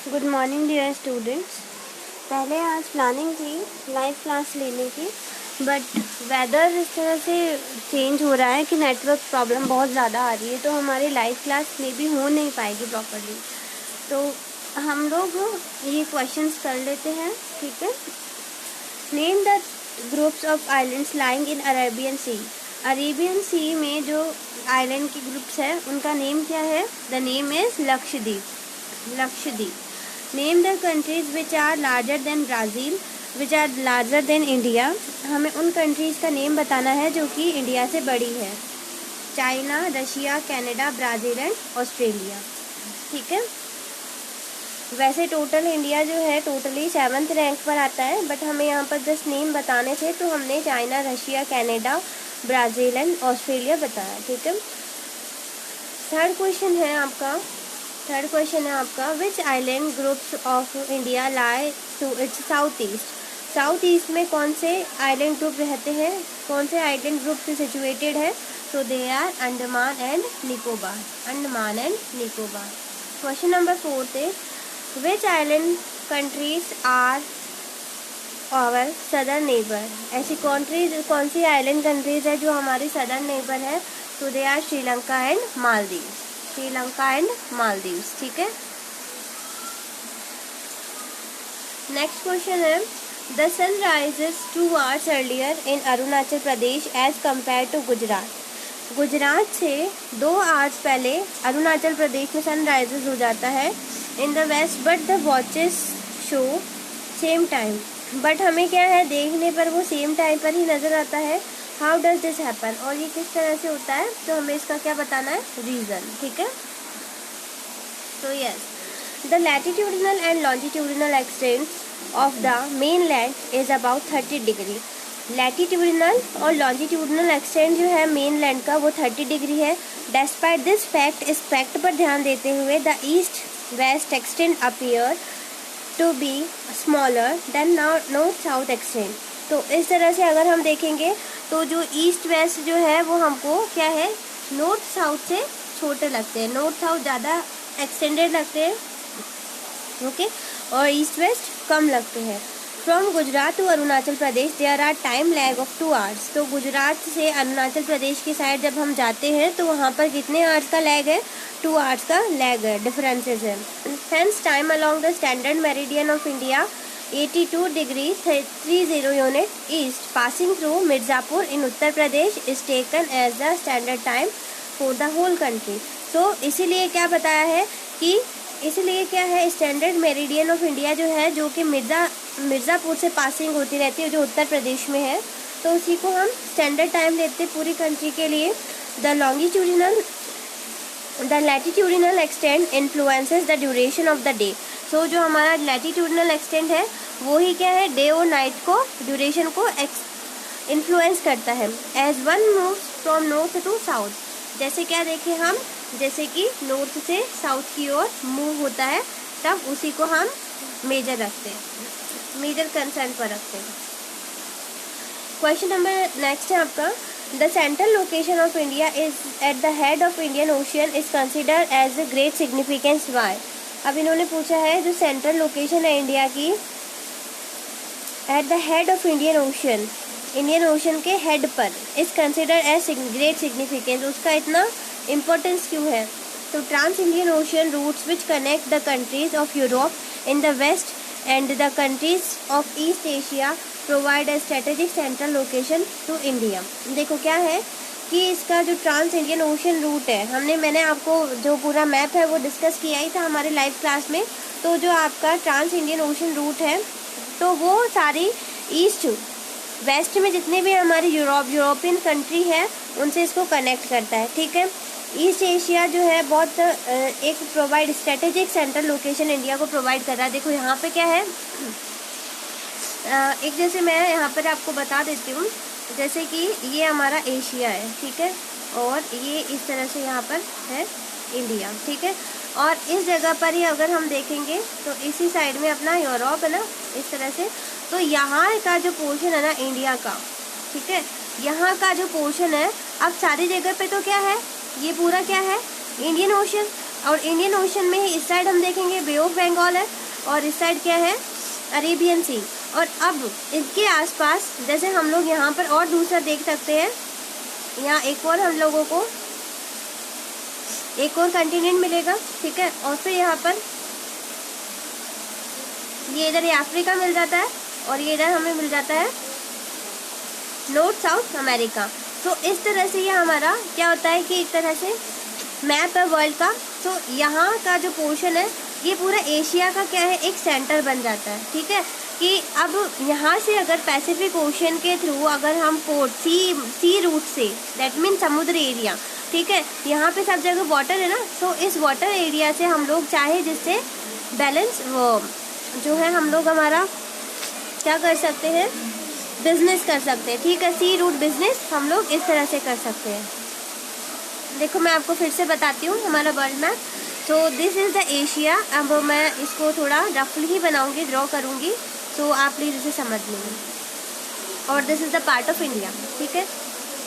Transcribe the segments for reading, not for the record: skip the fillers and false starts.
Good morning dear students. पहले आज planning थी लाइव क्लास लेने की, बट वेदर इस तरह से चेंज हो रहा है कि नेटवर्क प्रॉब्लम बहुत ज़्यादा आ रही है, तो हमारी लाइव क्लास मे भी हो नहीं पाएगी प्रॉपरली। तो हम लोग ये क्वेश्चंस कर लेते हैं, ठीक है। Name the groups of islands lying in Arabian Sea. Arabian Sea में जो आइलैंड के ग्रुप्स हैं उनका नेम क्या है? The name is Lakshadweep. Lakshadweep. Name the countries which are larger than Brazil, which are larger than India. हमें उन कंट्रीज़ का नेम बताना है जो कि इंडिया से बड़ी है। China, Russia, Canada, Brazil and Australia, ठीक है। वैसे टोटल इंडिया जो है टोटली 7th रैंक पर आता है, बट हमें यहाँ पर जस्ट नेम बताने थे तो हमने China, Russia, Canada, Brazil and Australia बताया, ठीक है। थर्ड क्वेश्चन है आपका which island groups of India lie to its south east. South east में कौन से आइलैंड ग्रुप रहते हैं, कौन से आइलैंड ग्रुप से सिचुएटेड है? तो they are Andaman and Nicobar. Andaman and Nicobar. Question number 4 is which island countries are our southern neighbour. ऐसी कौन सी आइलैंड कंट्रीज है जो हमारी सदर्न नेबर है? तो they are Sri Lanka and Maldives. Sri Lanka and Maldives, ठीक है। नेक्स्ट क्वेश्चन है the sun rises 2 hours earlier in Arunachal Pradesh as compared to Gujarat. Gujarat से 2 hours पहले अरुणाचल प्रदेश में सन राइजेस हो जाता है in the west, but the watches show same time. But हमें क्या है, देखने पर वो सेम टाइम पर ही नज़र आता है। हाउ डज दिस हैपन, और ये किस तरह से होता है? तो हमें इसका क्या बताना है? रीज़न, ठीक है। तो yes, the latitudinal and longitudinal extent of the mainland is about 30 degree. Latitudinal और लॉन्जिट्यूडिनल एक्सटेंट जो है मेन लैंड का वो 30 डिग्री है। डेस्पाइट दिस फैक्ट, इस फैक्ट पर ध्यान देते हुए the east west extent appear to be smaller than north south extent. तो इस तरह से अगर हम देखेंगे तो जो ईस्ट वेस्ट जो है वो हमको क्या है, नॉर्थ साउथ से छोटे लगते हैं। नॉर्थ साउथ ज़्यादा एक्सटेंडेड लगते हैं, ओके, और ईस्ट वेस्ट कम लगते हैं। From Gujarat to Arunachal Pradesh there are time lag of 2 hours। तो गुजरात से अरुणाचल प्रदेश की साइड जब हम जाते हैं तो वहाँ पर कितने आवर्स का लैग है? 2 hours का लैग है, डिफरेंसेस है। Hence time along the standard meridian of India 82 degree 30 unit east passing through Mirzapur in Uttar Pradesh is taken as the standard time for the whole country. तो इसीलिए क्या बताया है कि इसलिए क्या है, स्टैंडर्ड मेरिडियन ऑफ इंडिया जो है जो कि मिर्ज़ापुर से पासिंग होती रहती है जो उत्तर प्रदेश में है, तो उसी को हम स्टैंडर्ड टाइम लेते हैं पूरी कंट्री के लिए। The latitudinal extent influences the duration of the day. So जो हमारा लैटिट्यूडिनल एक्सटेंट है वो ही क्या है, डे और नाइट को ड्यूरेशन को इन्फ्लुएंस करता है। As one moves from north to south, जैसे क्या देखें हम, जैसे कि नॉर्थ से साउथ की ओर मूव होता है तब उसी को हम मेजर रखते हैं, मेजर कंसर्न पर रखते हैं। क्वेश्चन नंबर नेक्स्ट है आपका the central location of India is at the head of Indian ocean is considered as a great significance why. अब इन्होंने पूछा है जो सेंट्रल लोकेशन है इंडिया की at the head of Indian ocean, Indian ocean के हेड पर, is considered as great significance, उसका इतना इम्पोर्टेंस क्यों है? तो trans Indian ocean routes which connect the countries of Europe in the west and the countries of east Asia provide a strategic central location to India. देखो क्या है कि इसका जो ट्रांस इंडियन ओशियन रूट है, मैंने आपको जो पूरा मैप है वो डिस्कस किया ही था हमारे लाइव क्लास में। तो जो आपका ट्रांस इंडियन ओशियन रूट है तो वो सारी ईस्ट वेस्ट में जितने भी हमारी यूरोपियन कंट्री है उनसे इसको कनेक्ट करता है, ठीक है। ईस्ट एशिया जो है बहुत एक provide strategic central location India को प्रोवाइड कर रहा है। देखो यहाँ पे क्या है, एक जैसे मैं यहाँ पर आपको बता देती हूँ, जैसे कि ये हमारा एशिया है, ठीक है, और ये इस तरह से यहाँ पर है इंडिया, ठीक है। और इस जगह पर ही अगर हम देखेंगे तो इसी साइड में अपना यूरोप है ना, इस तरह से। तो यहाँ का जो पोर्शन है ना इंडिया का, ठीक है, यहाँ का जो पोर्शन है, अब सारी जगह पे तो क्या है, ये पूरा क्या है, इंडियन ओशन। और इंडियन ओशन में इस साइड हम देखेंगे बे ऑफ बंगाल है और इस साइड क्या है, अरेबियन सी। और अब इसके आसपास जैसे हम लोग यहाँ पर और दूसरा देख सकते हैं, यहाँ एक और हम लोगों को एक और कंटिनेंट मिलेगा, ठीक है। और फिर यहाँ पर ये इधर अफ्रीका मिल जाता है और ये इधर हमें मिल जाता है नॉर्थ साउथ अमेरिका। तो इस तरह से ये हमारा क्या होता है कि एक तरह से मैप है वर्ल्ड का। तो यहाँ का जो पोर्शन है ये पूरा एशिया का क्या है, एक सेंटर बन जाता है, ठीक है। कि अब यहाँ से अगर पैसिफिक ओशन के थ्रू अगर हम पोर्ट सी रूट से, दैट मीन समुद्र एरिया, ठीक है, यहाँ पे सब जगह वाटर है ना, तो इस वाटर एरिया से हम लोग चाहे जिससे बैलेंस जो है हम लोग हमारा क्या कर सकते हैं, बिजनेस कर सकते हैं, ठीक है। सी रूट बिजनेस हम लोग इस तरह से कर सकते हैं। देखो मैं आपको फिर से बताती हूँ हमारा वर्ल्ड मैप। तो दिस इज़ द एशिया। अब मैं इसको थोड़ा रफली ही बनाऊंगी, ड्रॉ करूँगी, तो आप प्लीज़ इसे समझ लेंगे। और this is the part of India, ठीक है।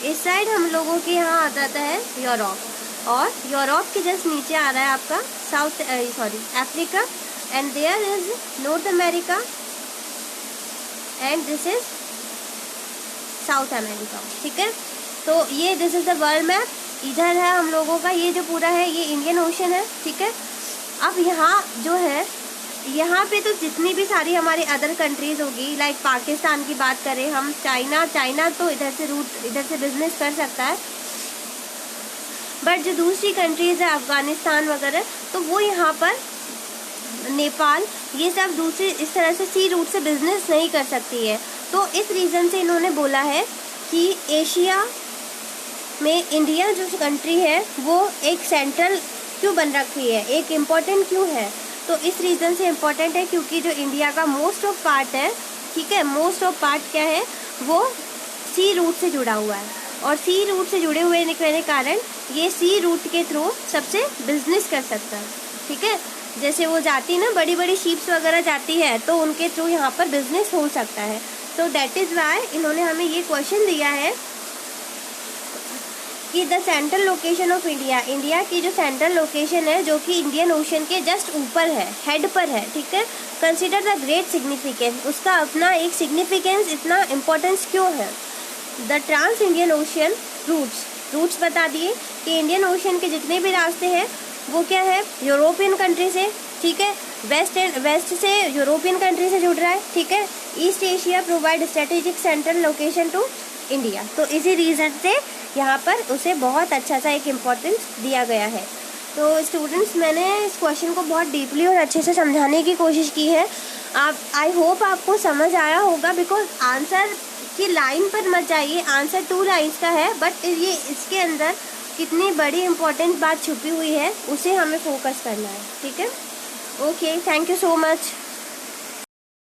इस साइड हम लोगों के यहाँ आ जाता है यूरोप, और यूरोप के जस्ट नीचे आ रहा है आपका Africa, and there is North America, and this is South America, ठीक है। तो ये this is the world map. इधर है हम लोगों का ये जो पूरा है ये इंडियन ओशन है, ठीक है। अब यहाँ जो है यहाँ पे तो जितनी भी सारी हमारी अदर कंट्रीज होगी, लाइक पाकिस्तान की बात करें हम, चाइना तो इधर से बिजनेस कर सकता है, बट जो दूसरी कंट्रीज है अफगानिस्तान वगैरह, तो वो यहाँ पर नेपाल, ये सब दूसरी इस तरह से सी रूट से बिजनेस नहीं कर सकती है। तो इस रीज़न से इन्होंने बोला है कि एशिया में इंडिया जो कंट्री है वो एक सेंट्रल क्यों बन रखी है, एक इम्पोर्टेंट क्यों है। तो इस रीज़न से इम्पोर्टेंट है क्योंकि जो इंडिया का मोस्ट ऑफ पार्ट है, ठीक है, मोस्ट ऑफ पार्ट क्या है, वो सी रूट से जुड़ा हुआ है, और सी रूट से जुड़े हुए के कारण ये सी रूट के थ्रू सबसे बिजनेस कर सकता है, ठीक है। जैसे वो जाती ना बड़ी बड़ी शिप्स वगैरह जाती है, तो उनके थ्रू यहाँ पर बिजनेस हो सकता है। तो दैट इज़ वाई इन्होंने हमें ये क्वेश्चन दिया है कि the central location of India की जो सेंट्रल लोकेशन है जो कि इंडियन ओशन के जस्ट ऊपर है, हेड पर है, ठीक है। कंसिडर द ग्रेट सिग्निफिकेंस, उसका अपना एक सिग्निफिकेंस, इतना इम्पोर्टेंस क्यों है। The trans Indian Ocean routes बता दिए कि इंडियन ओशन के जितने भी रास्ते हैं वो क्या है, यूरोपियन कंट्री से, ठीक है, वेस्ट से यूरोपियन कंट्री से जुड़ रहा है, ठीक है। East Asia provide strategic central location to India. तो इसी रीज़न से यहाँ पर उसे बहुत अच्छा सा एक इम्पोर्टेंस दिया गया है। तो स्टूडेंट्स, मैंने इस क्वेश्चन को बहुत डीपली और अच्छे से समझाने की कोशिश की है। आई होप आपको समझ आया होगा, बिकॉज आंसर की लाइन पर मत जाइए, आंसर 2 लाइन्स का है, बट ये इसके अंदर कितनी बड़ी इम्पोर्टेंट बात छुपी हुई है उसे हमें फोकस करना है, ठीक है। Okay, thank you so much.